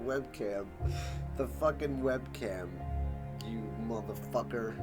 webcam. The fucking webcam. You motherfucker.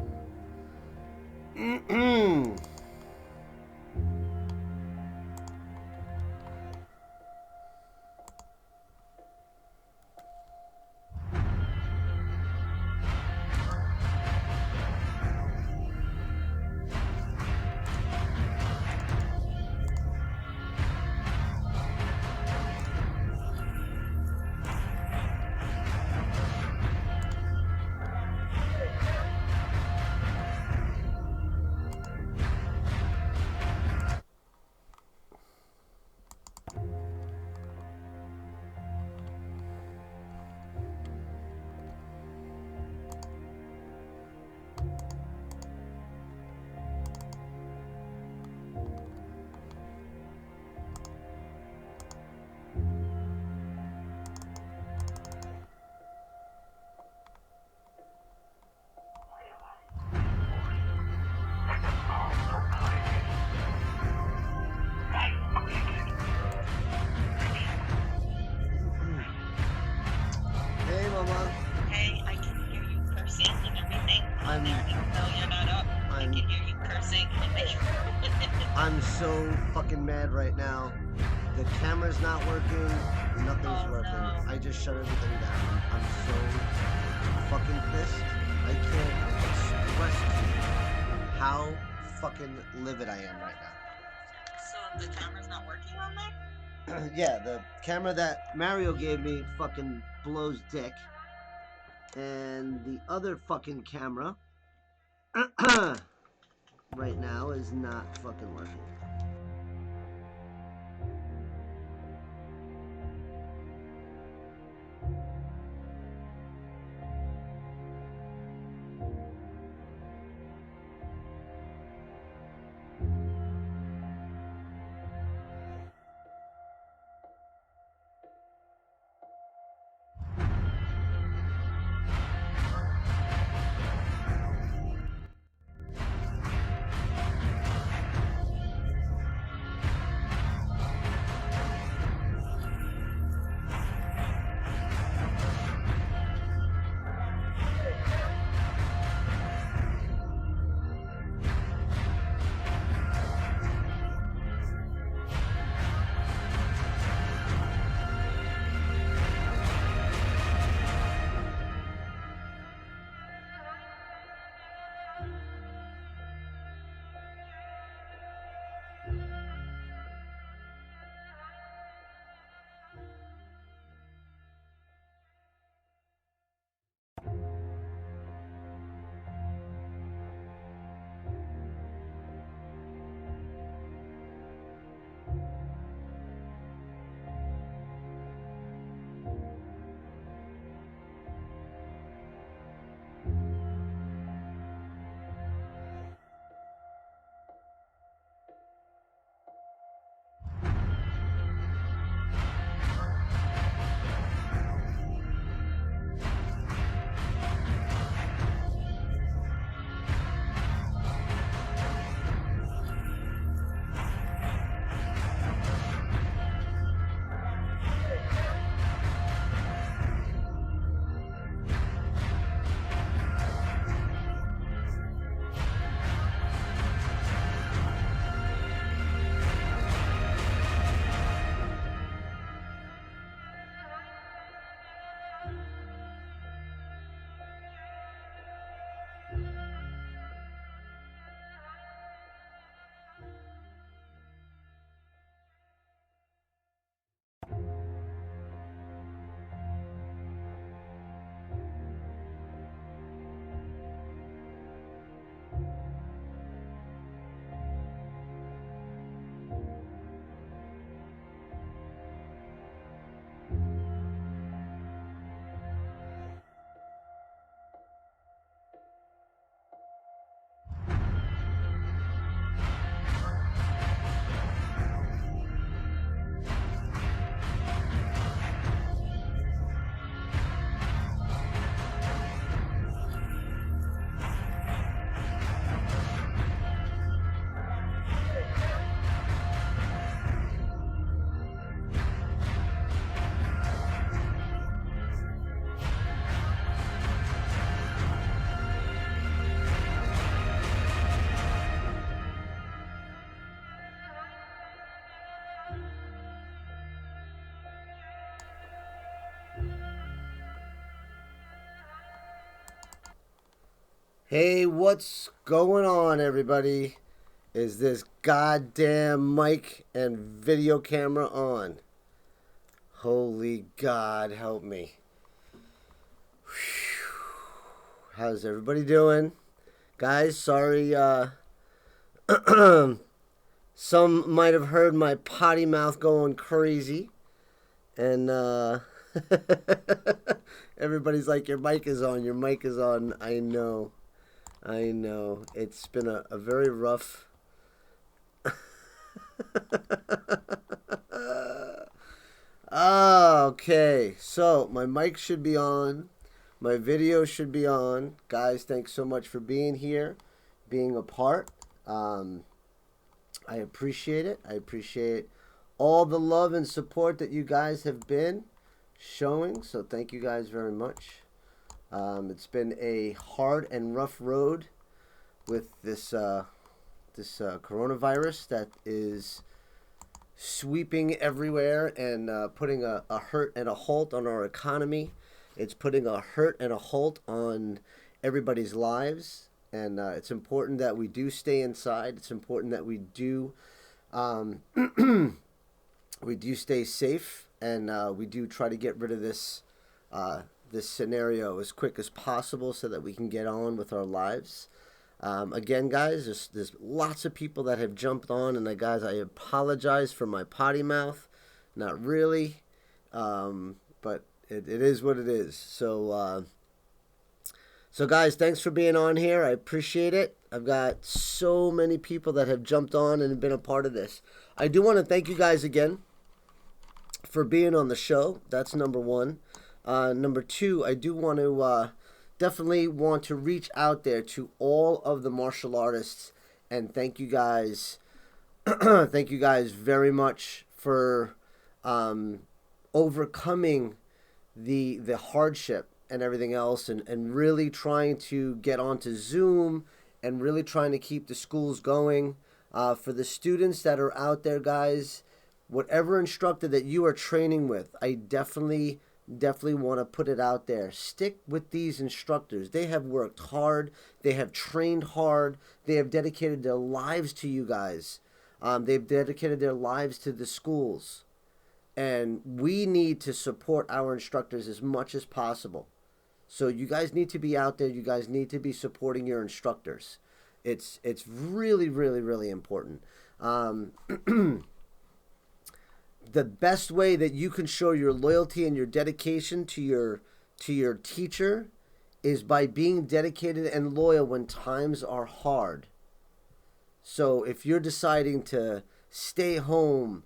I'm so fucking mad right now. The camera's not working. Nothing's working. No. I just shut everything down. I'm so fucking pissed. I can't express to you how fucking livid I am right now. So the camera's not working on there? Yeah, the camera that Mario gave me fucking blows dick. And the other fucking camera right now is not fucking working. Hey, what's going on, everybody? Is this goddamn mic and video camera on? Holy God, help me. How's everybody doing? Guys, sorry, some might have heard my potty mouth going crazy. And, everybody's like, your mic is on, your mic is on. I know. It's been a very rough. Okay, so my mic should be on. My video should be on. Guys, thanks so much for being here, being a part. I appreciate it. I appreciate all the love and support that you guys have been showing. So thank you guys very much. It's been a hard and rough road with this coronavirus that is sweeping everywhere and putting a hurt and a halt on our economy. It's putting a hurt and a halt on everybody's lives. And it's important that we do stay inside. It's important that we do we do stay safe, and we do try to get rid of this this scenario as quick as possible so that we can get on with our lives. Again, guys, there's lots of people that have jumped on, and guys, I apologize for my potty mouth. Not really, but it is what it is. So guys, thanks for being on here. I appreciate it. I've got so many people that have jumped on and been a part of this. I do want to thank you guys again for being on the show. That's number one. Number two, I do want to definitely want to reach out there to all of the martial artists and thank you guys. Thank you guys very much for overcoming the hardship and everything else, and really trying to get onto Zoom and really trying to keep the schools going. For the students that are out there, guys, whatever instructor that you are training with, I definitely want to put it out there. Stick with these instructors. They have worked hard. They have trained hard. They have dedicated their lives to you guys. They've dedicated their lives to the schools. And we need to support our instructors as much as possible. So you guys need to be out there. You guys need to be supporting your instructors. It's really, really, really important. The best way that you can show your loyalty and your dedication to your teacher is by being dedicated and loyal when times are hard. So if you're deciding to stay home,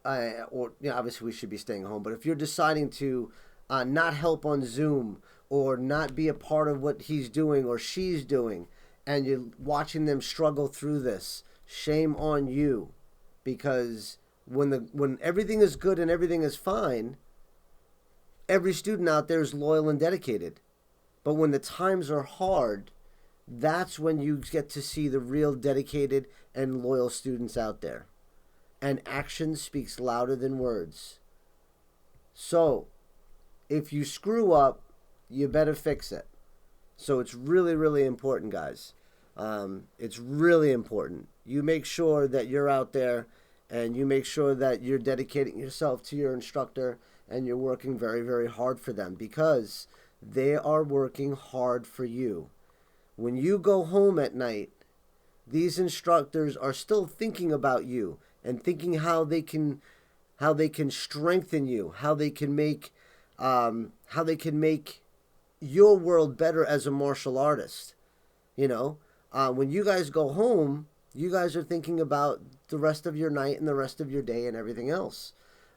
or obviously we should be staying home, but if you're deciding to not help on Zoom or not be a part of what he's doing or she's doing, and you're watching them struggle through this, shame on you, because when everything is good and everything is fine, every student out there is loyal and dedicated. But when the times are hard, that's when you get to see the real dedicated and loyal students out there. And action speaks louder than words. So, if you screw up, you better fix it. So it's really, really important, guys. It's really important. You make sure that you're out there and you make sure that you're dedicating yourself to your instructor and you're working very, very hard for them, because they are working hard for you. When you go home at night, these instructors are still thinking about you and thinking how they can strengthen you, how they can make your world better as a martial artist. When you guys go home, you guys are thinking about the rest of your night and the rest of your day and everything else.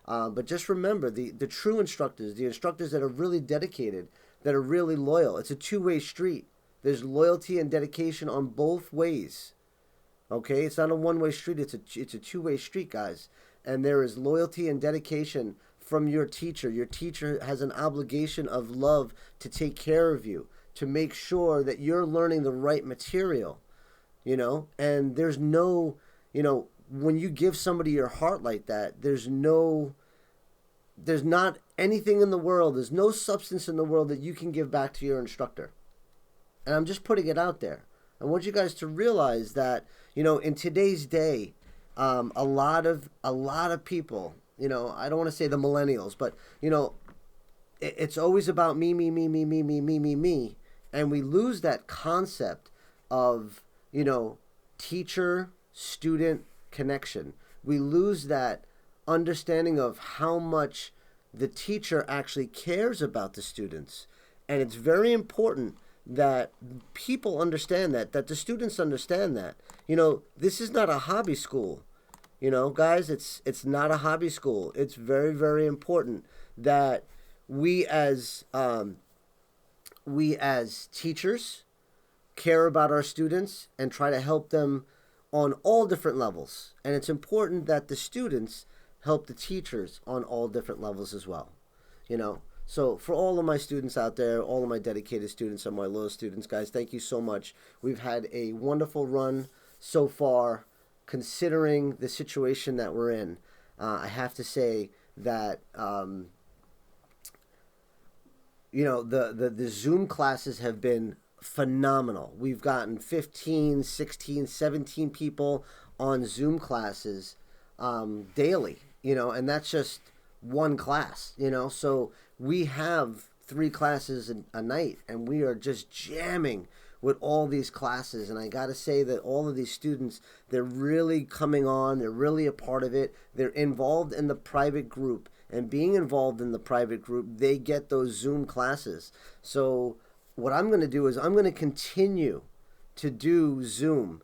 But just remember, the true instructors, the instructors that are really dedicated, that are really loyal, it's a two-way street. There's loyalty and dedication on both ways. Okay? It's not a one-way street. It's a two-way street, guys. And there is loyalty and dedication from your teacher. Your teacher has an obligation of love to take care of you, to make sure that you're learning the right material, and there's no, when you give somebody your heart like that, there's not anything in the world, there's no substance in the world that you can give back to your instructor. And I'm just putting it out there. I want you guys to realize that, you know, in today's day, a lot of people, you know, I don't want to say the millennials, but you know, it's always about me, me, me, me, me, me, me, me, me, and we lose that concept of, you know, teacher student connection. We lose that understanding of how much the teacher actually cares about the students, and it's very important that people understand that the students understand that, you know, this is not a hobby school. You know, guys, it's not a hobby school. It's very, very important that we as teachers care about our students and try to help them on all different levels. And it's important that the students help the teachers on all different levels as well. You know, so for all of my students out there, all of my dedicated students and my loyal students, guys, thank you so much. We've had a wonderful run so far, considering the situation that we're in. I have to say that, you know, the Zoom classes have been phenomenal. We've gotten 15, 16, 17 people on Zoom classes daily, you know, and that's just one class, you know. So we have 3 classes a night, and we are just jamming with all these classes. And I got to say that all of these students, they're really coming on. They're really a part of it. They're involved in the private group. And being involved in the private group, they get those Zoom classes. So what I'm going to do is I'm going to continue to do Zoom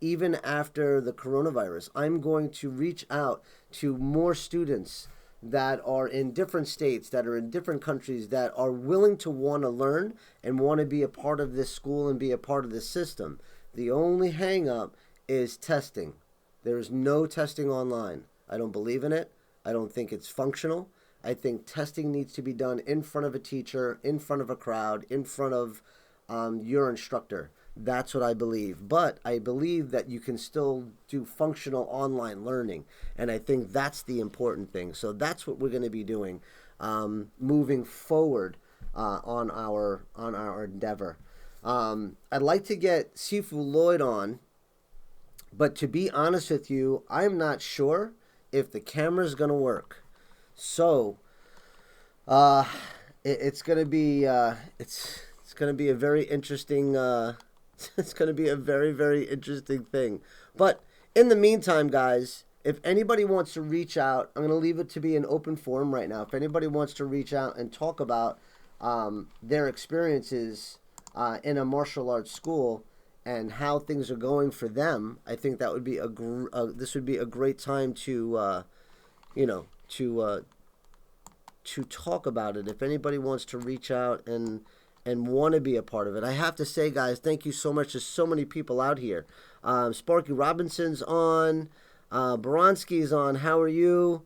even after the coronavirus. I'm going to reach out to more students that are in different states, that are in different countries, that are willing to want to learn and want to be a part of this school and be a part of this system. The only hang up is testing. There is no testing online. I don't believe in it. I don't think it's functional. I think testing needs to be done in front of a teacher, in front of a crowd, in front of your instructor. That's what I believe. But I believe that you can still do functional online learning. And I think that's the important thing. So that's what we're going to be doing moving forward on our endeavor. I'd like to get Shifu Lloyd on. But to be honest with you, I'm not sure if the camera's going to work. So it's going to be it's going to be a very interesting it's going to be a very, very interesting thing. But in the meantime, guys, if anybody wants to reach out, I'm going to leave it to be an open forum right now. If anybody wants to reach out and talk about their experiences in a martial arts school and how things are going for them, I think that would be this would be a great time to you know, to talk about it. If anybody wants to reach out and want to be a part of it. I have to say, guys, thank you so much. There's so many people out here. Sparky Robinson's on. Baronski's on. How are you?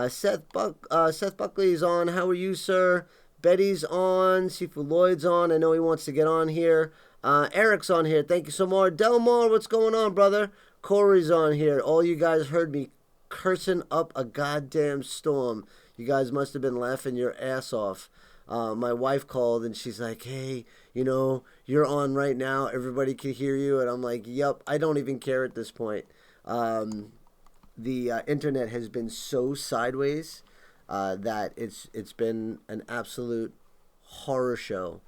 Seth Buckley's on. How are you, sir? Betty's on. Sifu Lloyd's on. I know he wants to get on here. Eric's on here. Thank you so much. Delmar, what's going on, brother? Corey's on here. All you guys heard me cursing up a goddamn storm. You guys must have been laughing your ass off. My wife called and she's like, hey, you know, you're on right now. Everybody can hear you. And I'm like, yep, I don't even care at this point. The internet has been so sideways that it's been an absolute horror show.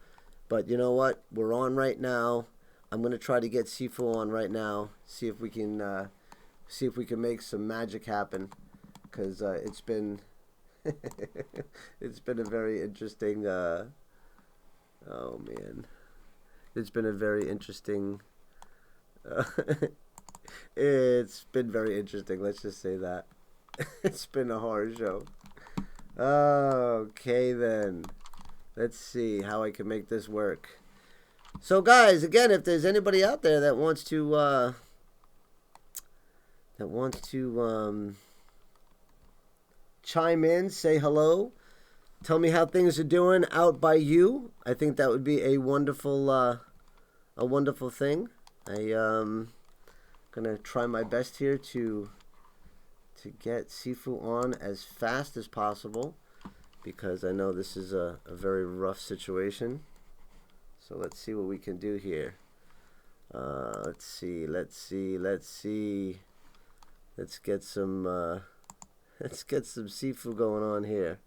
But you know what? We're on right now. I'm going to try to get Shifu on right now. See if we can make some magic happen. Because it's been... it's been a very interesting oh man, it's been a very interesting it's been very interesting, let's just say that. It's been a horror show. Okay then, let's see how I can make this work. So guys, again, if there's anybody out there that wants to chime in, say hello, tell me how things are doing out by you. I think that would be a wonderful thing. I'm gonna try my best here to get Shifu on as fast as possible, because I know this is a very rough situation. So let's see what we can do here. Let's see. Let's get some Shifu going on here.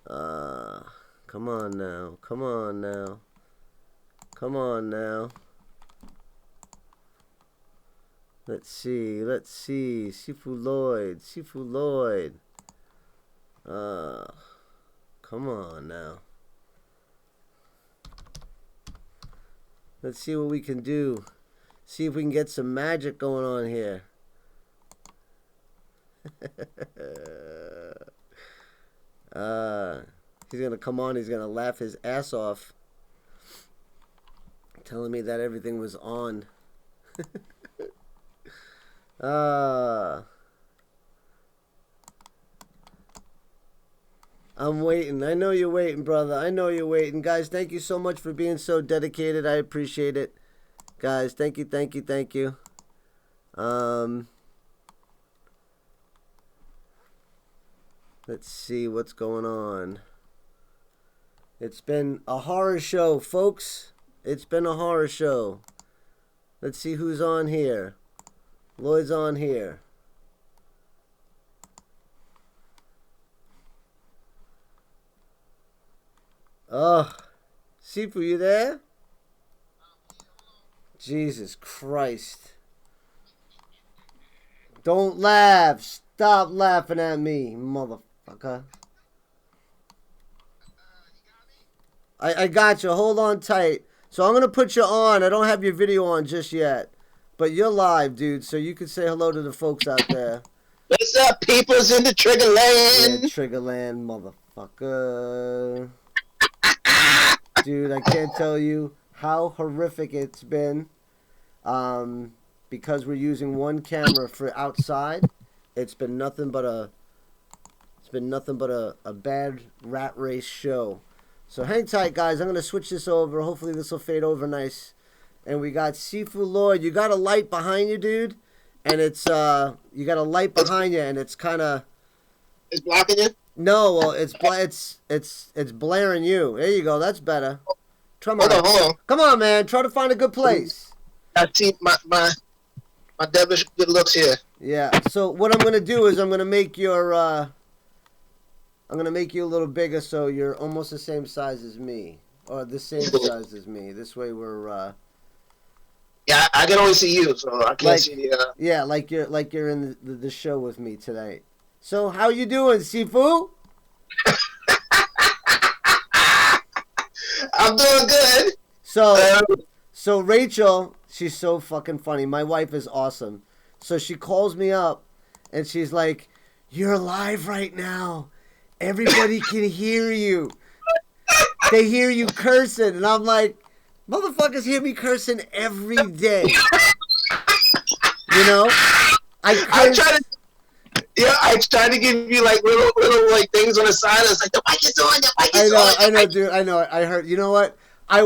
Come on now. Let's see. Shifu Lloyd. Come on now. Let's see what we can do. See if we can get some magic going on here. He's gonna come on. He's gonna laugh his ass off, telling me that everything was on. I'm waiting. I know you're waiting, brother. I know you're waiting. Guys, thank you so much for being so dedicated. I appreciate it. Guys, thank you. Let's see what's going on. It's been a horror show, folks. It's been a horror show. Let's see who's on here. Lloyd's on here. Oh, Shifu, you there? Jesus Christ. Don't laugh. Stop laughing at me, motherfucker. I got you. Hold on tight. So I'm going to put you on. I don't have your video on just yet. But you're live, dude, so you can say hello to the folks out there. What's up, peoples in the Triggerland? Yeah, Triggerland, motherfucker. Dude, I can't tell you how horrific it's been. Because we're using one camera for outside. It's been nothing but a bad rat race show. So hang tight, guys. I'm gonna switch this over. Hopefully this will fade over nice. And we got Shifu Lloyd. You got a light behind you, dude. And it's you got a light behind you, and it's kind of. It's blocking you. No, well, it's blaring you. There you go. That's better. Hold on. Come on, man. Try to find a good place. I see my devilish good looks here. Yeah. So what I'm gonna do is I'm gonna make your I'm gonna make you a little bigger so you're almost the same size as me, or the same size as me. This way we're. Yeah, I can only see you, so I can't see the. Yeah, like you're in the show with me tonight. So how you doing, Shifu? I'm doing good. So Rachel, she's so fucking funny. My wife is awesome. So she calls me up, and she's like, "You're live right now. Everybody can hear you. They hear you cursing," and I'm like, "Motherfuckers hear me cursing every day." You know, I try to give you like little like things on the side. I was like, the mic is on, the mic is on. I know, dude. I know. I heard. You know what? I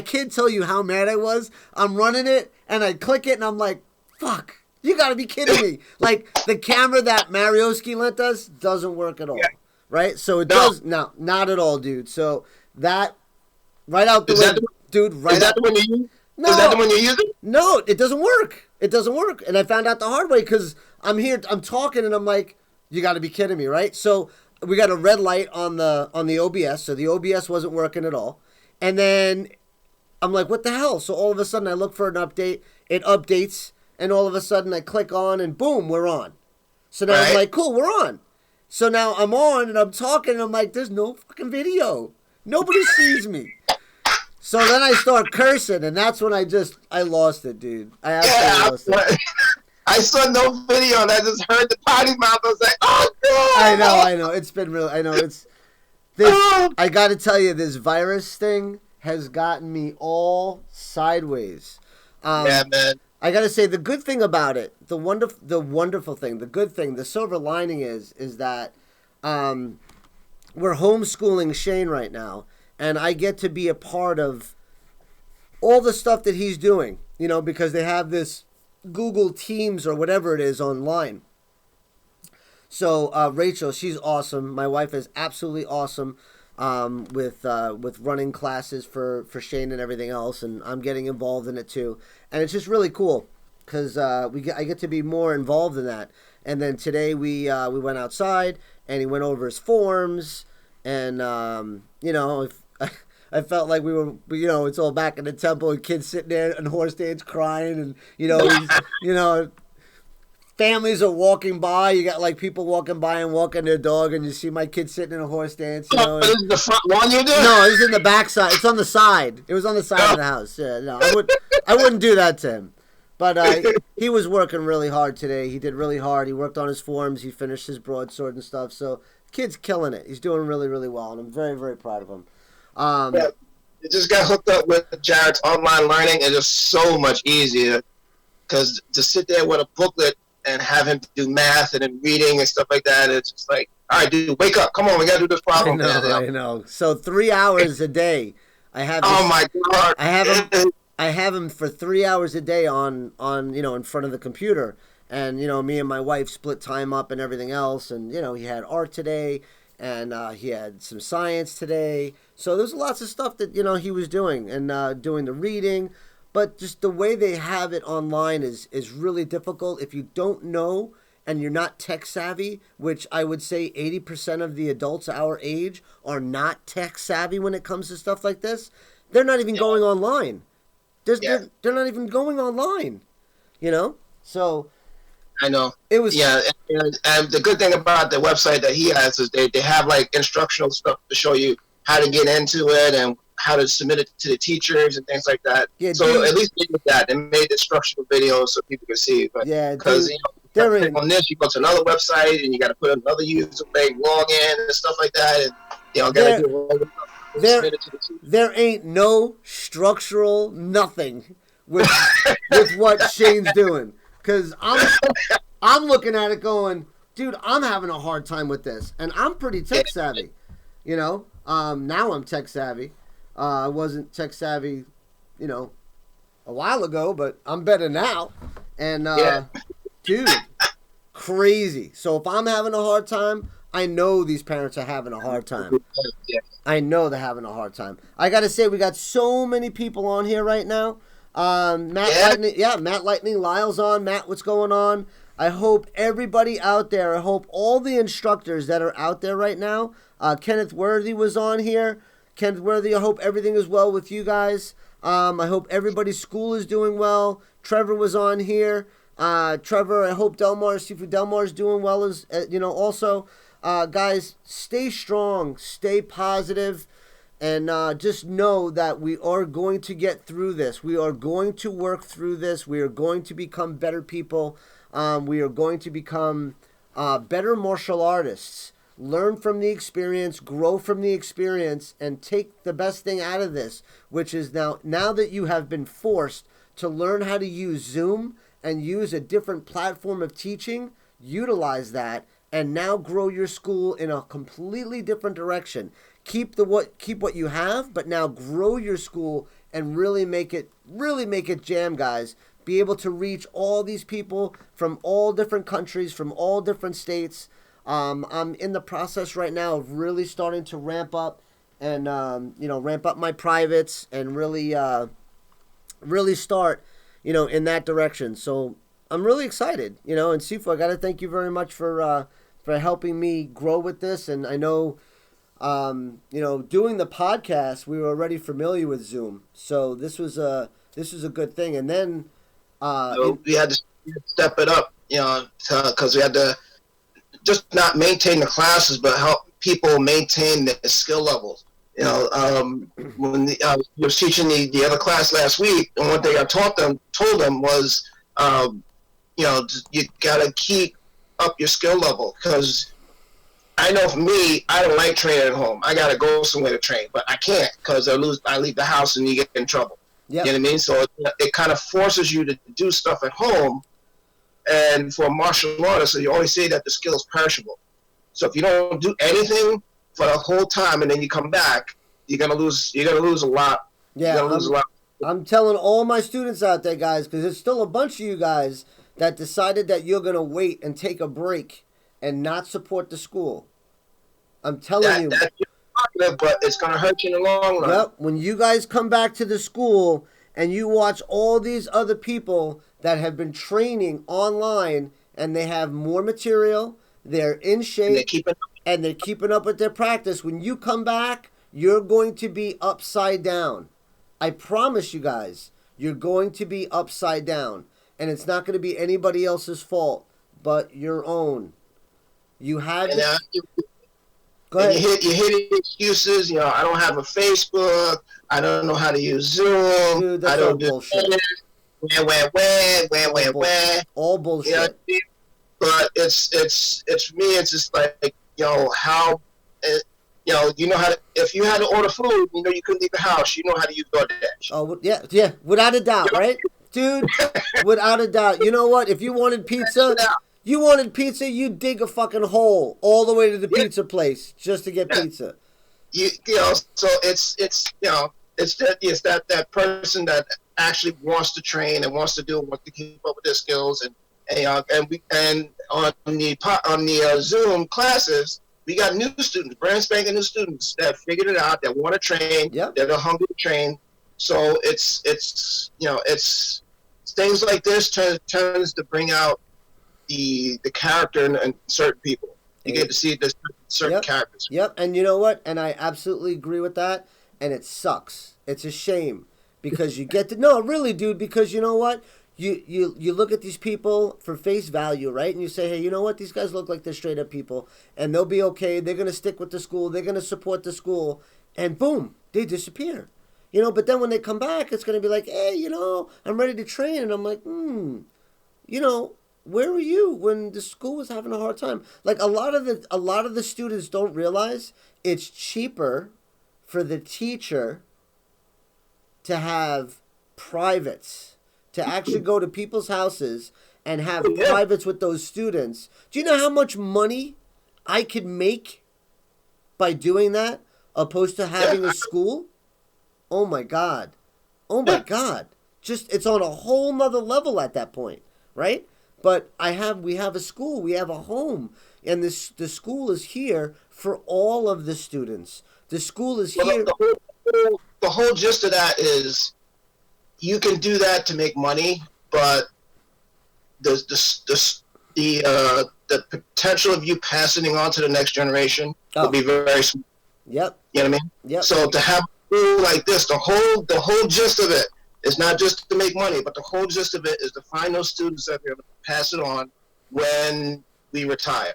can't tell you how mad I was. I'm running it, and I click it, and I'm like, fuck. You gotta be kidding me. Like, the camera that Marioski lent us doesn't work at all. Yeah. Right? So it does. No, not at all, dude. So that, right out the way, dude, right out. Is that the one you use? No. Is that the one you're using? No, it doesn't work. It doesn't work. And I found out the hard way because I'm here, I'm talking, and I'm like, you gotta be kidding me, right? So we got a red light on the OBS, so the OBS wasn't working at all. And then I'm like, what the hell? So all of a sudden I look for an update, it updates, and all of a sudden I click on, and boom, we're on. So now I'm like, cool, we're on. So now I'm on, and I'm talking, and I'm like, there's no fucking video. Nobody sees me. So then I start cursing, and that's when I lost it, dude. I absolutely lost it. I saw no video, and I just heard the potty mouth. I was like, oh, God. I know. It's been real. I know. I got to tell you, this virus thing has gotten me all sideways. Yeah, man. I got to say, the good thing about it, the wonderful thing, the good thing, the silver lining is that we're homeschooling Shane right now, and I get to be a part of all the stuff that he's doing, you know, because they have this Google Teams or whatever it is online. So Rachel, she's awesome. My wife is absolutely awesome. with running classes for Shane and everything else, and I'm getting involved in it too, and it's just really cool because I get to be more involved in that. And then today we went outside and he went over his forms, and I felt like we were, it's all back in the temple and kids sitting there and horse stands crying, and families are walking by. You got like people walking by and walking their dog, and you see my kid sitting in a horse stance. This is the front one you did? No, it's in the back side. It's on the side. It was on the side of the house. Yeah, no, I wouldn't do that to him. But he was working really hard today. He did really hard. He worked on his forms. He finished his broadsword and stuff. So kid's killing it. He's doing really, really well, and I'm very, very proud of him. Yeah, you just got hooked up with Jared's online learning. It's just so much easier because to sit there with a booklet and have him do math and then reading and stuff like that, it's just like, all right, dude, wake up. Come on, we got to do this problem. I know. So 3 hours a day. I have. Oh, my God. I have him for 3 hours a day on in front of the computer, and me and my wife split time up and everything else, and he had art today, and he had some science today, so there's lots of stuff that he was doing, and doing the reading, but just the way they have it online is really difficult if you don't know and you're not tech savvy, which I would say 80% of the adults our age are not tech savvy when it comes to stuff like this. They're not even going online. They're not even going online, So I know. It was and the good thing about the website that he has is they have like instructional stuff to show you how to get into it and how to submit it to the teachers and things like that. Yeah, so at least they did that. They made instructional videos so people can see it. But because on this, you go to another website and you got to put another username, log in and stuff like that, and got to do it. There ain't no structural nothing with what Shane's doing, because I'm looking at it going, dude, I'm having a hard time with this, and I'm pretty tech savvy, now I'm tech savvy. I wasn't tech savvy, a while ago, but I'm better now, and dude, crazy. So if I'm having a hard time, I know these parents are having a hard time. I know they're having a hard time. I got to say, we got so many people on here right now. Matt Lightning Lyle's on. Matt, what's going on? I hope everybody out there, I hope all the instructors that are out there right now, Kenneth Worthy was on here. Kenneth Worthy, I hope everything is well with you guys. I hope everybody's school is doing well. Trevor was on here. Trevor, I hope Shi Fu Delmar is doing well as also. Guys, stay strong, stay positive, and just know that we are going to get through this. We are going to work through this. We are going to become better people. We are going to become better martial artists. Learn from the experience, grow from the experience, and take the best thing out of this, which is now that you have been forced to learn how to use Zoom and use a different platform of teaching, utilize that, and now grow your school in a completely different direction. Keep what you have, but now grow your school and really make it jam, guys. Be able to reach all these people from all different countries, from all different states. I'm in the process right now of really starting to ramp up and ramp up my privates and really start in that direction. So I'm really excited, and Shifu, I got to thank you very much for helping me grow with this. And I know, doing the podcast, we were already familiar with Zoom, so this was a good thing. And then we had to step it up, because we had to just not maintain the classes, but help people maintain their skill levels. When I was teaching the other class last week, and one thing I told them was, you gotta keep up your skill level, because I know for me, I don't like training at home. I gotta go somewhere to train, but I can't because I leave the house and you get in trouble. Yep. You know what I mean? So it kind of forces you to do stuff at home. And for a martial artist, you always say that the skill is perishable. So if you don't do anything for the whole time and then you come back, you're gonna lose a lot. Yeah, I'm telling all my students out there, guys, because there's still a bunch of you guys that decided that you're gonna wait and take a break and not support the school. I'm telling you. positive, but it's gonna hurt you in the long run. Yep. When you guys come back to the school and you watch all these other people that have been training online and they have more material, they're in And they shape, keep it. and they're keeping up with their practice. When you come back, you're going to be upside down. I promise you guys, you're going to be upside down. And it's not going to be anybody else's fault but your own. You had And, to... Go and ahead. you hear the excuses. You know, I don't have a Facebook. I don't know how to use Zoom. Dude, I that's all don't do bullshit. where. All You know, bullshit. but it's for me. It's just like, you know, how, you know how to, if you had to order food, you know you couldn't leave the house. You know how to use DoorDash. Oh, yeah, without a doubt, right? Dude, without a doubt. You know what? If you wanted pizza, you'd dig a fucking hole all the way to the pizza place just to get pizza. You know, so it's you know, it's that person that actually wants to train and wants to keep up with their skills, and on the Zoom classes, we got new students, brand spanking new students that figured it out, that want to train, that are hungry to train. So it's you know, it's things like this turns to bring out the character in certain people. You get to see this certain characters. Yep, and you know what? And I absolutely agree with that. And it sucks. It's a shame because you get to really, dude. Because you know what? You look at these people for face value, right? And you say, hey, you know what? These guys look like they're straight up people, and they'll be okay. They're gonna stick with the school. They're gonna support the school, and boom, they disappear. You know, but then when they come back, it's gonna be like, hey, you know, I'm ready to train, and I'm like, you know. Where were you when the school was having a hard time? Like a lot of the students don't realize it's cheaper for the teacher to have privates, to actually go to people's houses and have privates with those students. Do you know how much money I could make by doing that opposed to having a school? Oh my God. Oh my God. Just, it's on a whole nother level at that point, right? But we have a school, we have a home, and the school is here for all of the students. The school is here. The whole gist of that is you can do that to make money, but the potential of you passing it on to the next generation will be very small. Yep. You know what I mean? Yep. So to have a school like this, the whole gist of it is not just to make money, but the whole gist of it is to find those students that are going to pass it on when we retire,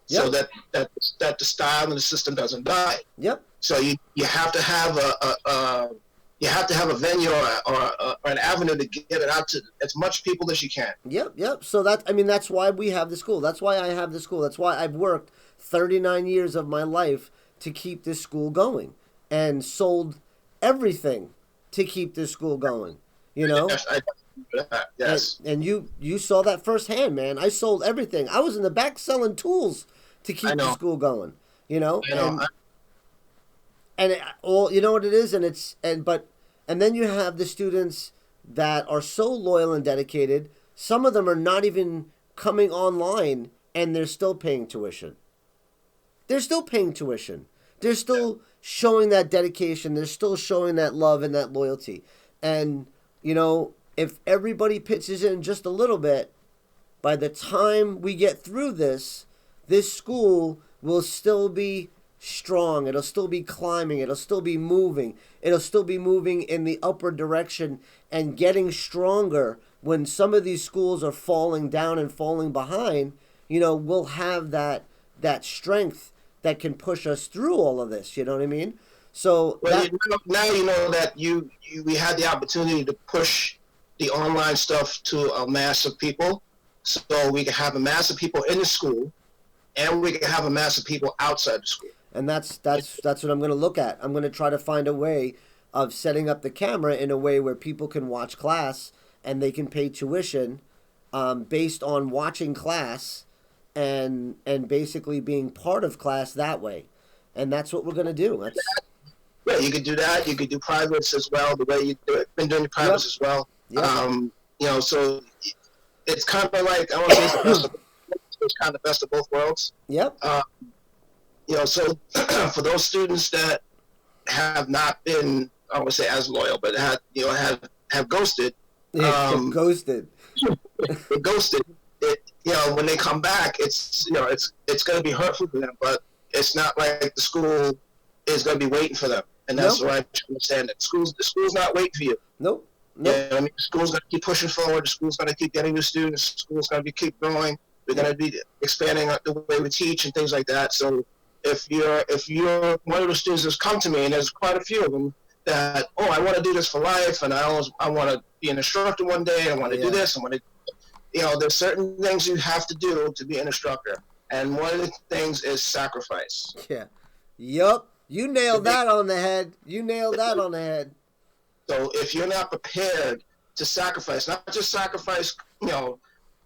so that the style and the system doesn't die. Yep. So you have to have a venue or an avenue to get it out to as much people as you can. Yep. So that's why we have the school. That's why I have the school. That's why I've worked 39 years of my life to keep this school going and sold everything to keep this school going, you know? Yes. And you saw that firsthand, man. I sold everything. I was in the back selling tools to keep the school going, you know? And you know what it is? And then you have the students that are so loyal and dedicated. Some of them are not even coming online and they're still paying tuition. They're still paying tuition. They're still showing that dedication. They're still showing that love and that loyalty. And, you know, if everybody pitches in just a little bit, by the time we get through this school will still be strong. It'll still be climbing. It'll still be moving. It'll still be moving in the upward direction and getting stronger. When some of these schools are falling down and falling behind, you know, we'll have that strength that can push us through all of this. You know what I mean? So now you know that we had the opportunity to push the online stuff to a mass of people, so we can have a mass of people in the school, and we can have a mass of people outside the school. And that's what I'm going to look at. I'm going to try to find a way of setting up the camera in a way where people can watch class and they can pay tuition based on watching class and basically being part of class that way. And that's what we're going to do. Yeah, you could do that. You could do privates as well, the way you do it. Been doing the privates as well. Yep. You know, so it's kind of like, I want to say it's kind of the best of both worlds. Yep. So for those students that have not been, I would say as loyal, but have ghosted, Ghosted. they ghosted. When they come back, it's going to be hurtful for them, but it's not like the school is going to be waiting for them, and that's Nope. what I understand. That the school's not waiting for you. Nope. Yeah, I mean, the school's going to keep pushing forward. The school's going to keep getting new students. The school's going to keep growing. We're going to be expanding the way we teach and things like that. So if you're one of the students that's come to me, and there's quite a few of them that, I want to do this for life, and I want to be an instructor one day. I want to do this. I want to, there's certain things you have to do to be an instructor, and one of the things is sacrifice. Yeah. Yup. You nailed that on the head. So if you're not prepared to sacrifice, not just sacrifice, a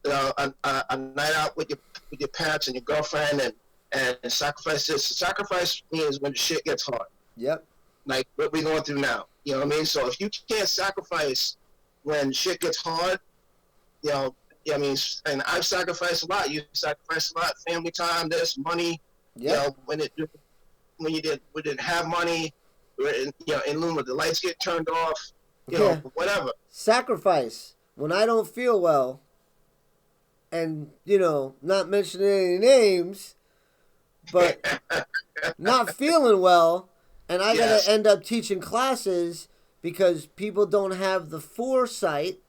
night out with your parents and your girlfriend, and sacrifice this. Sacrifice means when the shit gets hard. Yep. Like what we're going through now. You know what I mean? So if you can't sacrifice when shit gets hard, and I've sacrificed a lot. You sacrificed a lot. Family time, this, money. Yeah. When we didn't have money, in Luma, the lights get turned off. Whatever. Sacrifice. When I don't feel well, and not mentioning any names, but not feeling well, and I gotta end up teaching classes because people don't have the foresight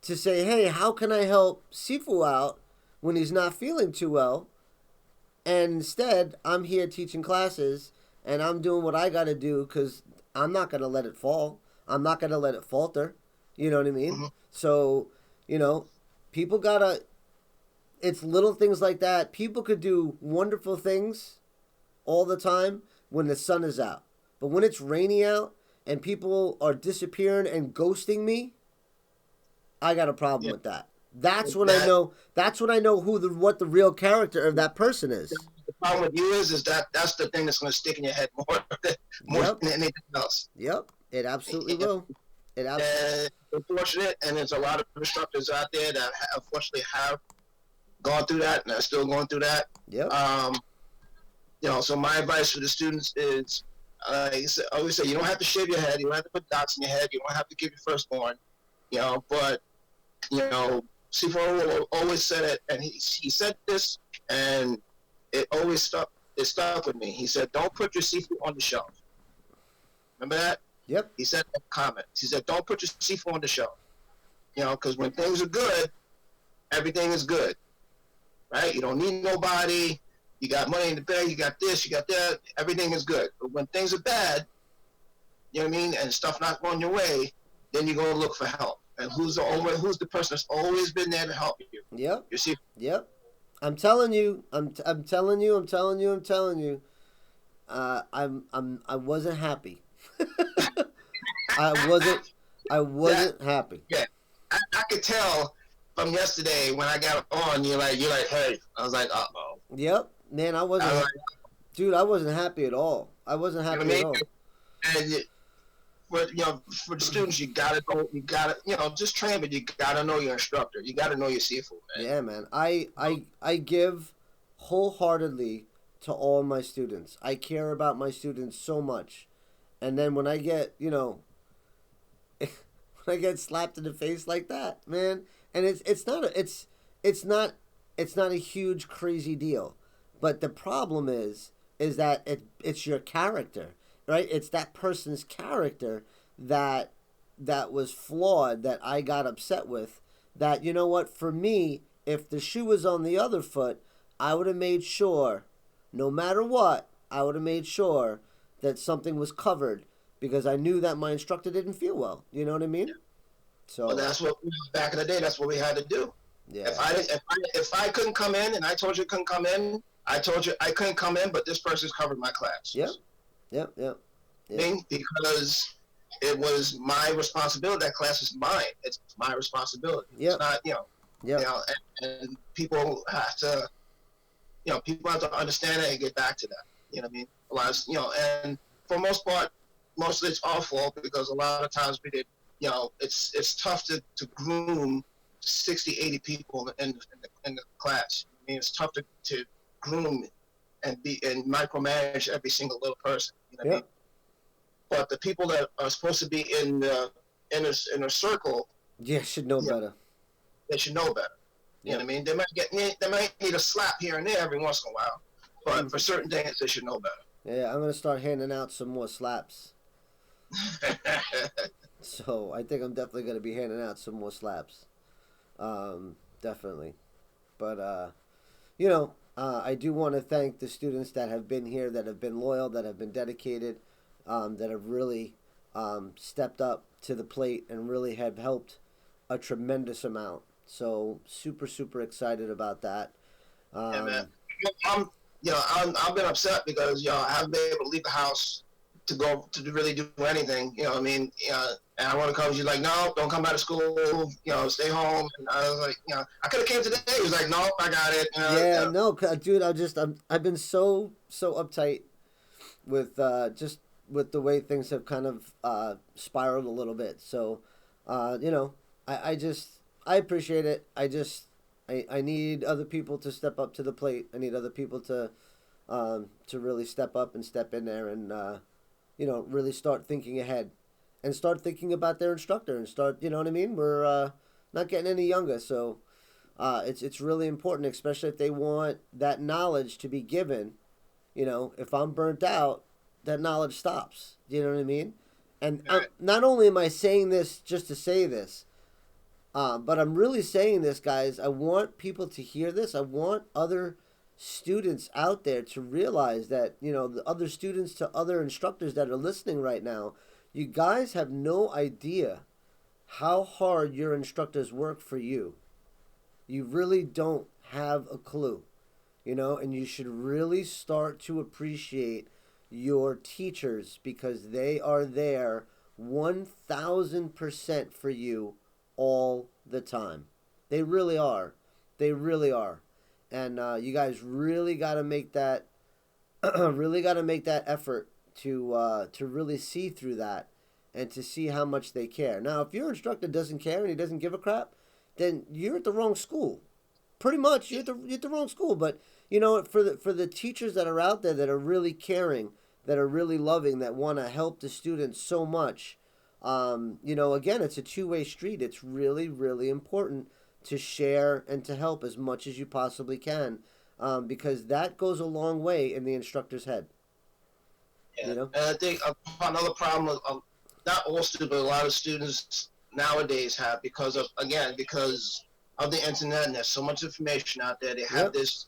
to say, hey, how can I help Shifu out when he's not feeling too well? And instead, I'm here teaching classes, and I'm doing what I got to do because I'm not going to let it fall. I'm not going to let it falter. You know what I mean? Mm-hmm. So, people got to... It's little things like that. People could do wonderful things all the time when the sun is out. But when it's rainy out and people are disappearing and ghosting me, I got a problem with that. That's when I know. That's when I know what the real character of that person is. The problem with you is that that's the thing that's going to stick in your head more than anything else. Yep, it absolutely will. It's unfortunate, and there's a lot of instructors out there that unfortunately have gone through that and are still going through that. Yep. So my advice for the students is, I always say, you don't have to shave your head, you don't have to put dots in your head, you don't have to give your firstborn, but Shifu always said it, and he said this, and it always stuck. It stuck with me. He said, "Don't put your Shifu on the shelf." Remember that? Yep. He said that comment. He said, "Don't put your Shifu on the shelf." Because when things are good, everything is good, right? You don't need nobody. You got money in the bank. You got this. You got that. Everything is good. But when things are bad, you know what I mean, and stuff not going your way, then you go look for help. And who's the person that's always been there to help you? Yep. You see? Yep. I'm telling you. I'm telling you. I wasn't happy. I wasn't happy. Yeah. I could tell from yesterday when I got on. You're like, hey. I was like, uh-oh. Yep. Man, I wasn't. Dude, I wasn't happy at all. I wasn't happy at all. And for the students, you gotta just train, but you gotta know your instructor. You gotta know your Shifu, man. Yeah, man. I give wholeheartedly to all my students. I care about my students so much, and then when I get when I get slapped in the face like that, man, and it's not a huge crazy deal, but the problem is that it's your character. Right, it's that person's character that was flawed, that I got upset with. That, you know what, for me, if the shoe was on the other foot, I would have made sure, no matter what, I would have made sure that something was covered because I knew that my instructor didn't feel well. You know what I mean? Yeah. So well, that's what back in the day. That's what we had to do. Yeah. If I couldn't come in, and I told you I couldn't come in, I told you I couldn't come in, but this person's covered my class. Yep. Yep. Because it was my responsibility. That class is mine. It's my responsibility. Yep. It's not, and people have to, people have to understand it and get back to that. You know what I mean? A lot of, and for the most part, most of it's our fault because a lot of times we did, it's tough to groom 60, 80 people in the class. I mean, it's tough to groom and micromanage every single little person. You know what I mean? Yep. But the people that are supposed to be in the inner circle, Yeah, should know you know, better. they should know better. You know what I mean? They might need a slap here and there every once in a while, but for certain things they should know better. Yeah, I'm gonna start handing out some more slaps. So I think I'm definitely gonna be handing out some more slaps. Definitely. But I do want to thank the students that have been here, that have been loyal, that have been dedicated, that have really stepped up to the plate and really have helped a tremendous amount. So super, super excited about that. Yeah, man. I've been upset because I haven't been able to leave the house to go to really do anything. You know what I mean? And I want to come. She's like, no, don't come back to school. Stay home. And I was like, I could have came today. He was like, no, I got it. Yeah, no, dude, I've been so uptight with just with the way things have kind of spiraled a little bit. So, I appreciate it. I need other people to step up to the plate. I need other people to really step up and step in there and really start thinking ahead and start thinking about their instructor and start, you know what I mean? We're not getting any younger, so it's really important, especially if they want that knowledge to be given. If I'm burnt out, that knowledge stops. Do you know what I mean? And not only am I saying this just to say this, but I'm really saying this, guys. I want people to hear this. I want other students out there to realize that, the other students, to other instructors that are listening right now, you guys have no idea how hard your instructors work for you. You really don't have a clue, and you should really start to appreciate your teachers because they are there 1,000% for you all the time. They really are. They really are. And you guys really got to make that effort to really see through that and to see how much they care. Now, if your instructor doesn't care and he doesn't give a crap, then you're at the wrong school. Pretty much, you're at the wrong school. But for the teachers that are out there that are really caring, that are really loving, that want to help the students so much, again, it's a two-way street. It's really, really important to share and to help as much as you possibly can, because that goes a long way in the instructor's head. Yeah. And I think another problem, not all students, but a lot of students nowadays have because of the internet and there's so much information out there. They have this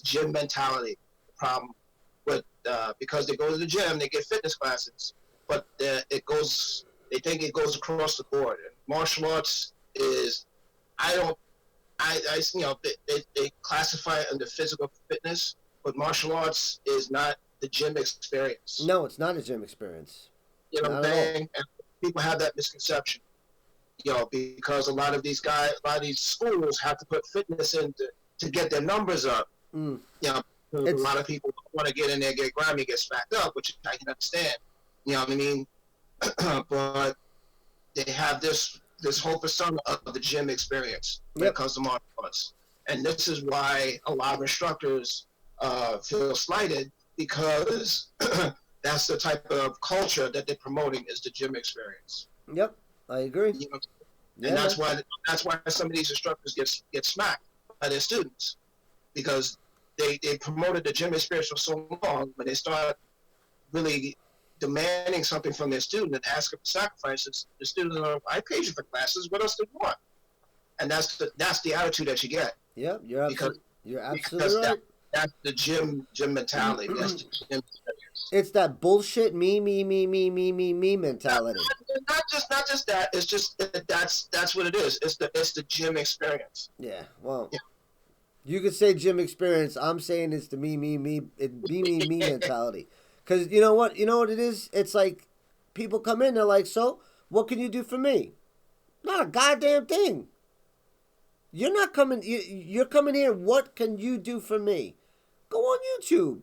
gym mentality problem with because they go to the gym, they get fitness classes, but they think it goes across the board. And martial arts is, they classify it under physical fitness, but martial arts is not the gym experience. No, it's not a gym experience. You know what I'm saying? And people have that misconception. Because a lot of these schools have to put fitness in to get their numbers up. A lot of people want to get in there, get grimy, get smacked up, which I can understand. You know what I mean? But they have this whole persona of the gym experience when it comes to martial arts. And this is why a lot of instructors feel slighted, because that's the type of culture that they're promoting, is the gym experience. Yep, I agree. And that's why some of these instructors get smacked by their students, because they promoted the gym experience for so long. When they start really demanding something from their student and asking for sacrifices, the students are, I paid you for classes, what else do you want? And that's the attitude that you get. Yep, you're absolutely right. That's the gym mentality. That's the gym experience. It's that bullshit me mentality. Not just that. It's just that's what it is. It's the gym experience. Yeah. Well, you could say gym experience. I'm saying it's the me mentality. Because you know what it is. It's like people come in. They're like, so what can you do for me? Not a goddamn thing. You're not coming. You're coming here. What can you do for me? Go on YouTube.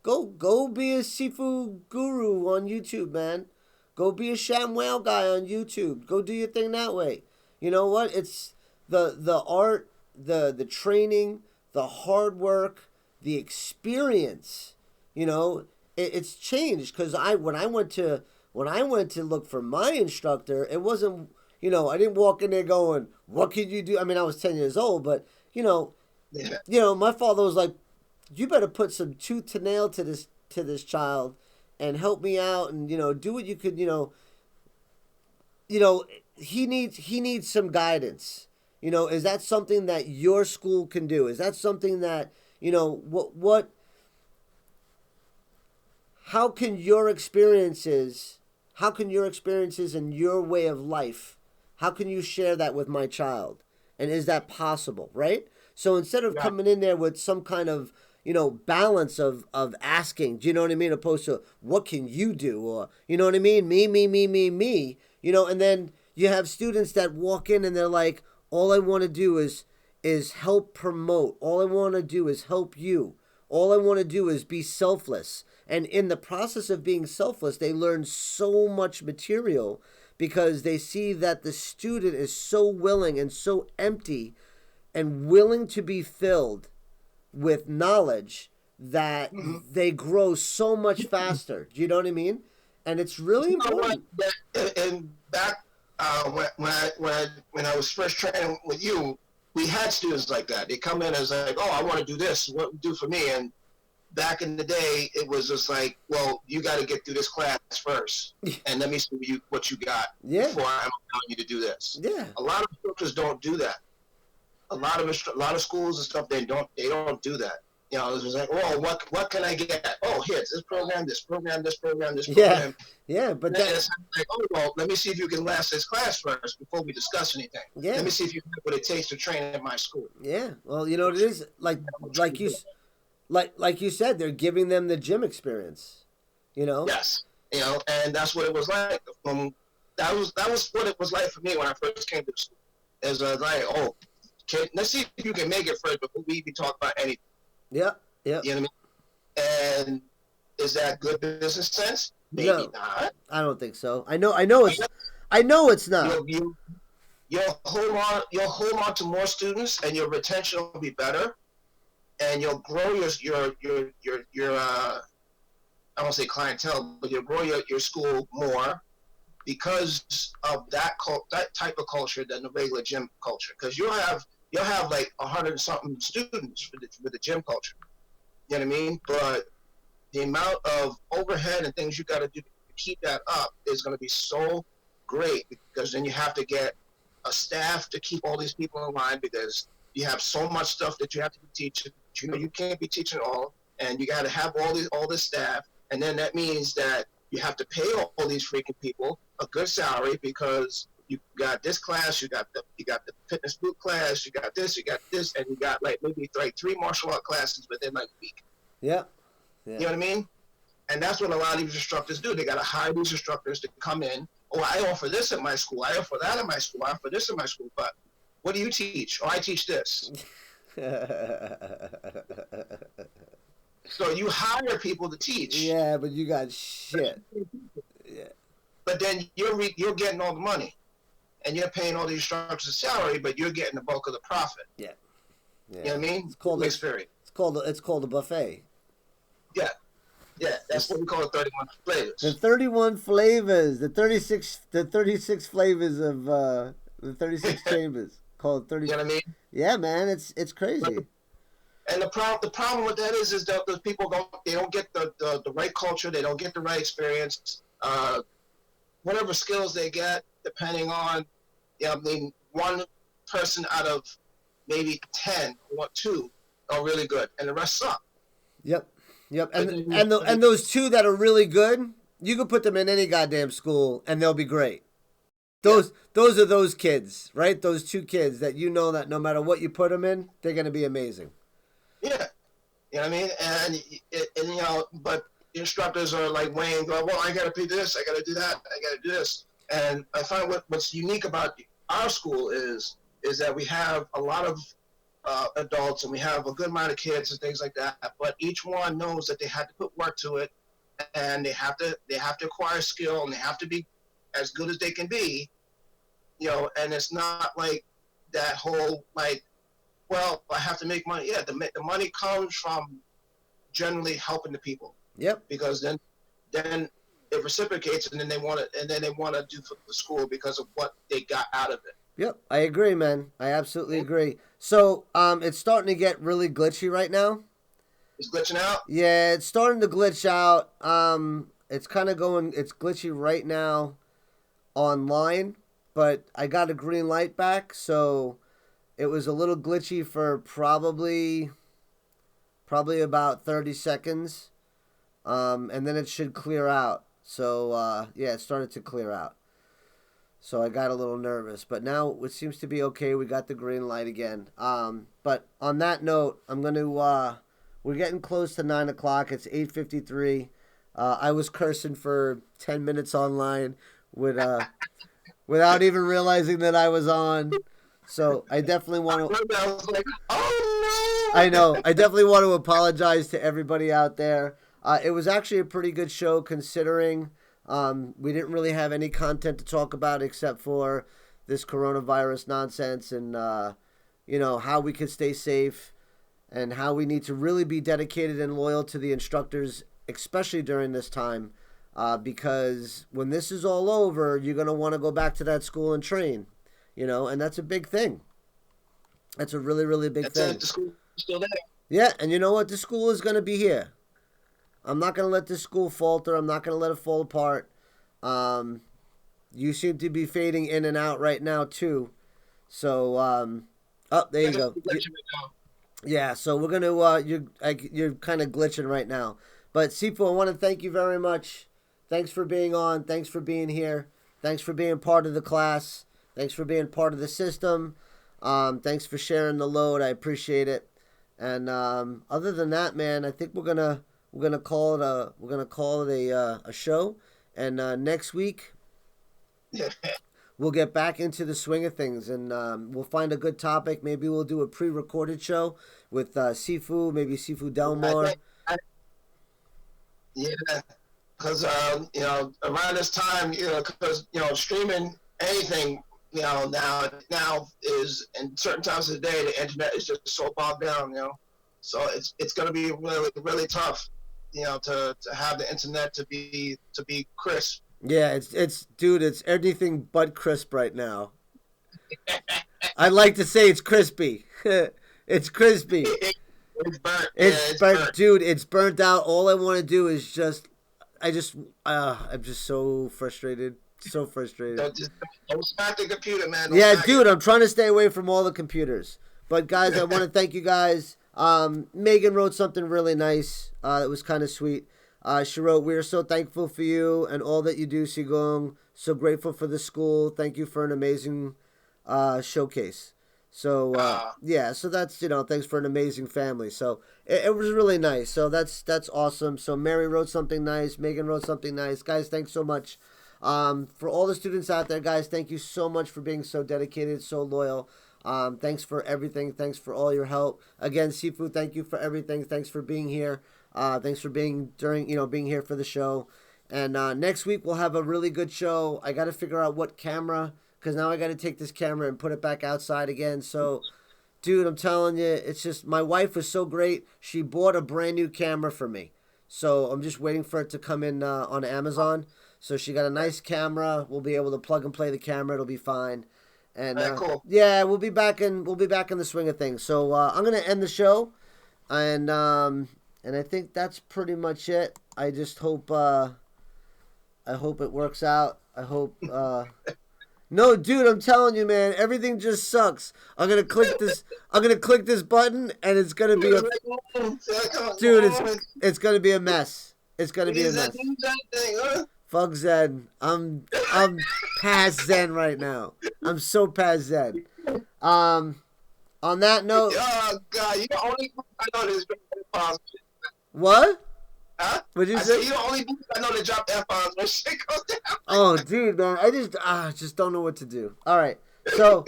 Go be a Shifu guru on YouTube, man. Go be a ShamWhale guy on YouTube. Go do your thing that way. You know what? It's the art, the training, the hard work, the experience, it's changed. Because when I went to look for my instructor, it wasn't, I didn't walk in there going, what could you do? I mean, I was 10 years old, but my father was like, you better put some tooth to nail to this child and help me out, and do what you could. He needs some guidance. Is that something that your school can do? Is that something that how can your experiences and your way of life, how can you share that with my child? And is that possible, right? So instead of coming in there with some kind of, balance of asking, do you know what I mean? Opposed to what can you do? Or, you know what I mean? Me, and then you have students that walk in and they're like, all I want to do is help promote. All I want to do is help you. All I want to do is be selfless. And in the process of being selfless, they learn so much material because they see that the student is so willing and so empty and willing to be filled with knowledge that they grow so much faster. Do you know what I mean? And it's really important. And back when I was first training with you, we had students like that. They come in as like, oh, I want to do this. What do for me? And back in the day, it was just like, well, you got to get through this class first, and let me see what you got before I'm allowing you to do this. Yeah. A lot of instructors don't do that. A lot of schools and stuff, they don't do that. It's just like, oh, what can I get? Oh, here, it's this program, this program, this program, this program. Yeah, but it's like, oh, well, let me see if you can last this class first before we discuss anything. Yeah. Let me see if you have what it takes to train at my school. Yeah. Well, it is like you said, they're giving them the gym experience. Yes. And that's what it was like. That was what it was like for me when I first came to the school. It was like, oh, okay, let's see if you can make it first before we even talk about anything. Yeah. Yeah. You know what I mean? And is that good business sense? Maybe not. I don't think so. I know it's not. You'll hold on to more students, and your retention will be better, and you'll grow your I won't say clientele, but you'll grow your school more because of that type of culture than the regular gym culture. Because you'll have like 100 something students with the gym culture. You know what I mean? But the amount of overhead and things you got to do to keep that up is going to be so great, because then you have to get a staff to keep all these people in line, because you have so much stuff that you have to be teaching. You can't be teaching all, and you got to have all this staff, and then that means that you have to pay all these freaking people a good salary, because you got this class, you got the fitness boot class, you got this, and you got maybe 3 martial art classes within a week. Yeah. You know what I mean? And that's what a lot of these instructors do. They got to hire these instructors to come in. Oh, I offer this at my school. I offer that at my school. I offer this at my school. But what do you teach? Oh, I teach this. So you hire people to teach. Yeah, but you got shit. Yeah. But then you're getting all the money, and you're paying all the instructors a salary, but you're getting the bulk of the profit. Yeah. You know what I mean? It's called experience. It's called a buffet. Yeah. Yeah, that's what we call it, 31 flavors. The 31 flavors, the 36 flavors of the 36 chambers. Called 30. You know what I mean? Yeah, man, it's crazy. And the problem with that is that those people don't get the right culture, they don't get the right experience. Whatever skills they get, depending on, one person out of maybe 10, or 2 are really good, and the rest suck. Yep. And those 2 that are really good, you can put them in any goddamn school, and they'll be great. Those are those kids, right? Those 2 kids that that no matter what you put them in, they're going to be amazing. Yeah. You know what I mean? And but instructors are like weighing, well, I got to do this, I got to do that, I got to do this. And I find what's unique about our school is that we have a lot of adults, and we have a good amount of kids and things like that. But each one knows that they have to put work to it, and they have to acquire skill, and they have to be as good as they can be. And it's not like that whole well, I have to make money. Yeah, the money comes from generally helping the people. Yep. Because then it reciprocates, and then they want to do for the school because of what they got out of it. Yep, I agree, man. I absolutely agree. So, it's starting to get really glitchy right now. It's glitching out. Yeah, it's starting to glitch out. It's kind of going. It's glitchy right now, online. But I got a green light back, so it was a little glitchy for probably about 30 seconds, and then it should clear out. So yeah, it started to clear out. So I got a little nervous, but now it seems to be okay. We got the green light again. But on that note, I'm gonna. We're getting close to 9 o'clock. It's 8:53. I was cursing for 10 minutes online without even realizing that I was on. So I definitely want to. I was like, oh no! I know. I definitely want to apologize to everybody out there. It was actually a pretty good show considering. We didn't really have any content to talk about except for this coronavirus nonsense and, how we could stay safe and how we need to really be dedicated and loyal to the instructors, especially during this time, because when this is all over, you're going to want to go back to that school and train, and that's a big thing. That's a really, really big thing. The school's still there. Yeah, and you know what? The school is going to be here. I'm not going to let this school falter. I'm not going to let it fall apart. You seem to be fading in and out right now, too. So, there you go. Yeah, so we're going to, you're kind of glitching right now. But, Shifu, I want to thank you very much. Thanks for being on. Thanks for being here. Thanks for being part of the class. Thanks for being part of the system. Thanks for sharing the load. I appreciate it. And other than that, man, I think we're gonna call it a show, and next week we'll get back into the swing of things, and we'll find a good topic. Maybe we'll do a pre-recorded show with Shifu, maybe Shifu Delmore. Yeah, because around this time, because streaming anything, now is in certain times of the day, the internet is just so bogged down, so it's going to be really, really tough. To have the internet to be crisp. Yeah, it's anything but crisp right now. I'd like to say it's crispy. It's crispy. It's burnt. It's burnt, dude. It's burnt out. All I want to do is I'm just so frustrated. So frustrated. Don't smack the computer, man. Yeah, dude, I'm trying to stay away from all the computers. But guys, I want to thank you guys. Megan wrote something really nice. It was kind of sweet. She wrote, "We are so thankful for you and all that you do, Sigong. So grateful for the school. Thank you for an amazing showcase." So yeah, so that's thanks for an amazing family. So it was really nice. So that's awesome. So Mary wrote something nice. Megan wrote something nice. Guys, thanks so much. For all the students out there, guys, thank you so much for being so dedicated, so loyal. Thanks for everything. Thanks for all your help. Again, Shifu, thank you for everything. Thanks for being here. Thanks for being here for the show. And next week we'll have a really good show. I got to figure out what camera, because now I got to take this camera and put it back outside again. So, dude, I'm telling you, it's just, my wife was so great. She bought a brand new camera for me. So I'm just waiting for it to come in on Amazon. So she got a nice camera. We'll be able to plug and play the camera. It'll be fine. And cool. Yeah, we'll be back in the swing of things. So I'm gonna end the show, and I think that's pretty much it. I just hope I hope it works out. I hope. No, dude, I'm telling you, man, everything just sucks. I'm gonna click this button, and it's gonna be dude. It's gonna be a mess. It's gonna be a mess. Fuck Zen. I'm past Zen right now. I'm so past Zen. On that note. Oh God, you're the only I know this F-bombs. What? Huh? What'd you say? You're the only I know that drop F-bombs when shit goes down. Oh, dude, man, I just don't know what to do. All right, so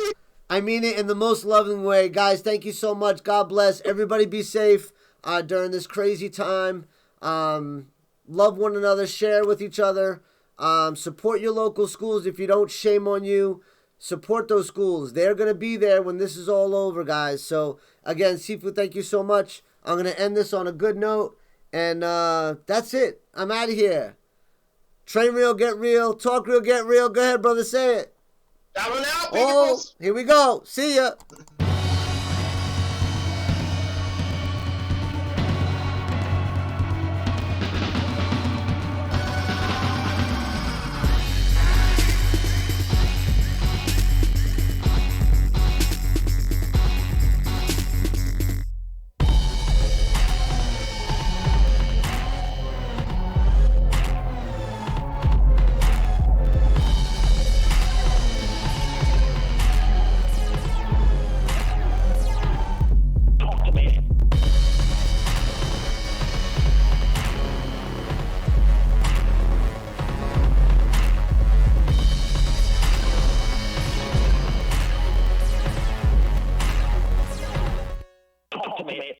I mean it in the most loving way, guys. Thank you so much. God bless. Everybody, be safe during this crazy time. Love one another, share with each other, support your local schools. If you don't, shame on you. Support those schools. They're going to be there when this is all over, guys. So, again, Shifu, thank you so much. I'm going to end this on a good note, And that's it. I'm out of here. Train real, get real. Talk real, get real. Go ahead, brother. Say it. Down and out, Oh, people. here we go. See ya.